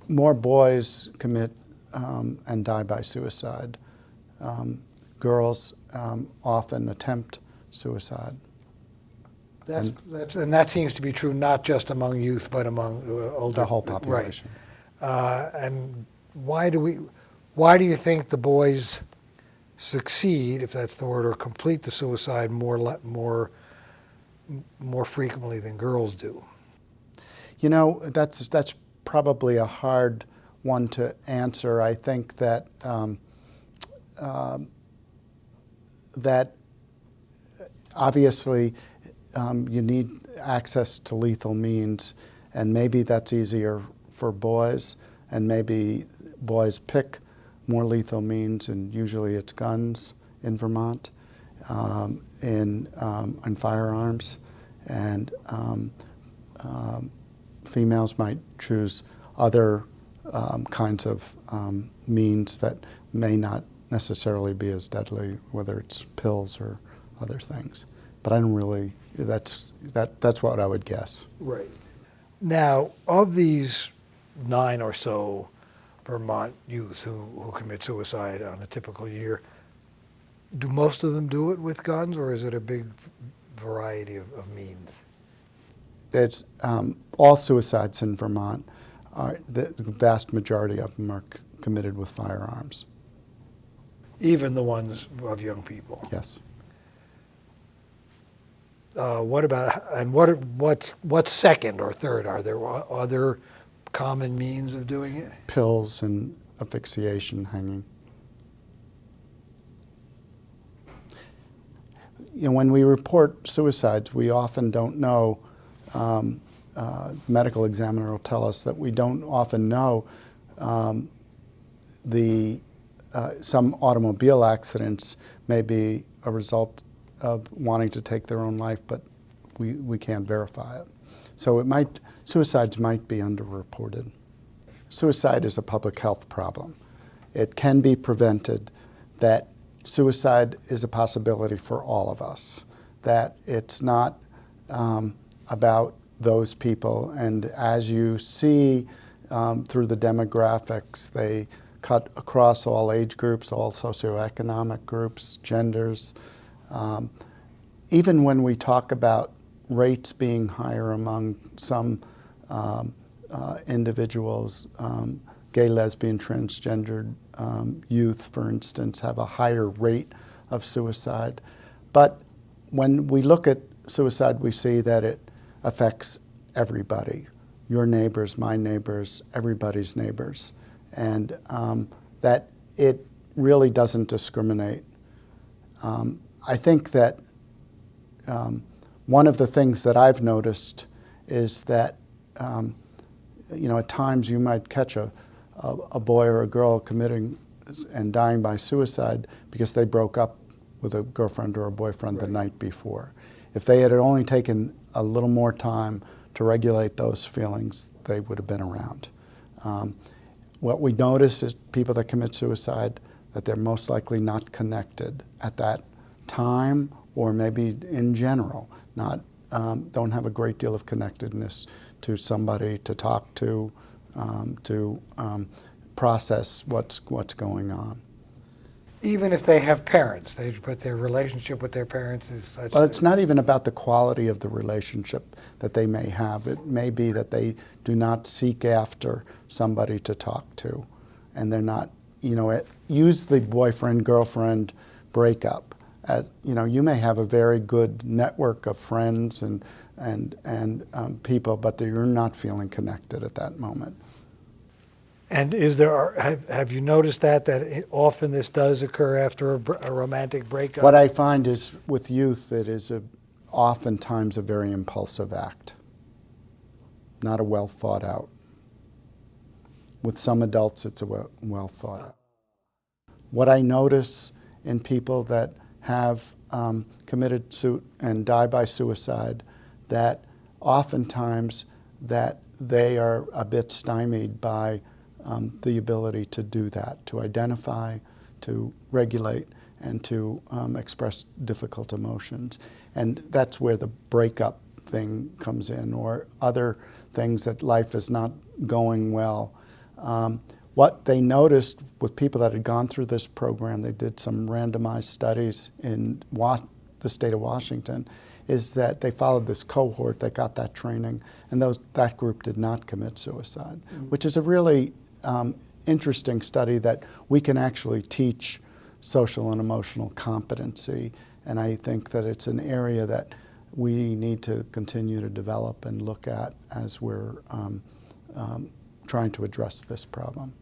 More boys commit and die by suicide. Girls often attempt suicide. And that seems to be true not just among youth, but among older. The whole population. Right. And why do you think the boys succeed, if that's the word, or complete the suicide more frequently than girls do? You know, that's probably a hard one to answer. I think that that obviously you need access to lethal means, and maybe that's easier for boys, and maybe boys pick more lethal means, and usually it's guns in Vermont, and firearms, and females might choose other kinds of means that may not necessarily be as deadly, whether it's pills or other things. But I don't really, that's what I would guess. Right. Now, of these 9 or so Vermont youth who commit suicide on a typical year, do most of them do it with guns, or is it a big variety of means? It's all suicides in Vermont, the vast majority of them are committed with firearms. Even the ones of young people? Yes. What's second or third? Are there other common means of doing it? Pills and asphyxiation, hanging. You know, when we report suicides, we often don't know. Medical examiner will tell us that we don't often know some automobile accidents may be a result of wanting to take their own life, but we can't verify it. So suicides might be underreported. Suicide is a public health problem. It can be prevented. That suicide is a possibility for all of us. That it's not about those people. And as you see through the demographics, they cut across all age groups, all socioeconomic groups, genders. Even when we talk about rates being higher among some individuals, gay, lesbian, transgendered youth, for instance, have a higher rate of suicide. But when we look at suicide, we see that it affects everybody, your neighbors, my neighbors, everybody's neighbors, and that it really doesn't discriminate. I think that one of the things that I've noticed is that at times you might catch a boy or a girl committing and dying by suicide because they broke up with a girlfriend or a boyfriend the night before. If they had only taken a little more time to regulate those feelings, they would have been around. What we notice is people that commit suicide, that they're most likely not connected at that time, or maybe in general, don't have a great deal of connectedness to somebody to talk to process what's going on. Even if they have parents, but their relationship with their parents is such. Well, it's not even about the quality of the relationship that they may have. It may be that they do not seek after somebody to talk to, and they're not. Use the boyfriend-girlfriend breakup. You may have a very good network of friends and people, but you're not feeling connected at that moment. And have you noticed that often this does occur after a romantic breakup? What I find is with youth, it is oftentimes a very impulsive act, not a well thought out. With some adults, it's a well thought out. What I notice in people that have committed and die by suicide, that oftentimes that they are a bit stymied by the ability to do that, to identify, to regulate, and to express difficult emotions. And that's where the breakup thing comes in, or other things that life is not going well. What they noticed with people that had gone through this program, they did some randomized studies in the state of Washington, is that they followed this cohort that got that training, and that group did not commit suicide, which is a really interesting study that we can actually teach social and emotional competency, and I think that it's an area that we need to continue to develop and look at as we're trying to address this problem.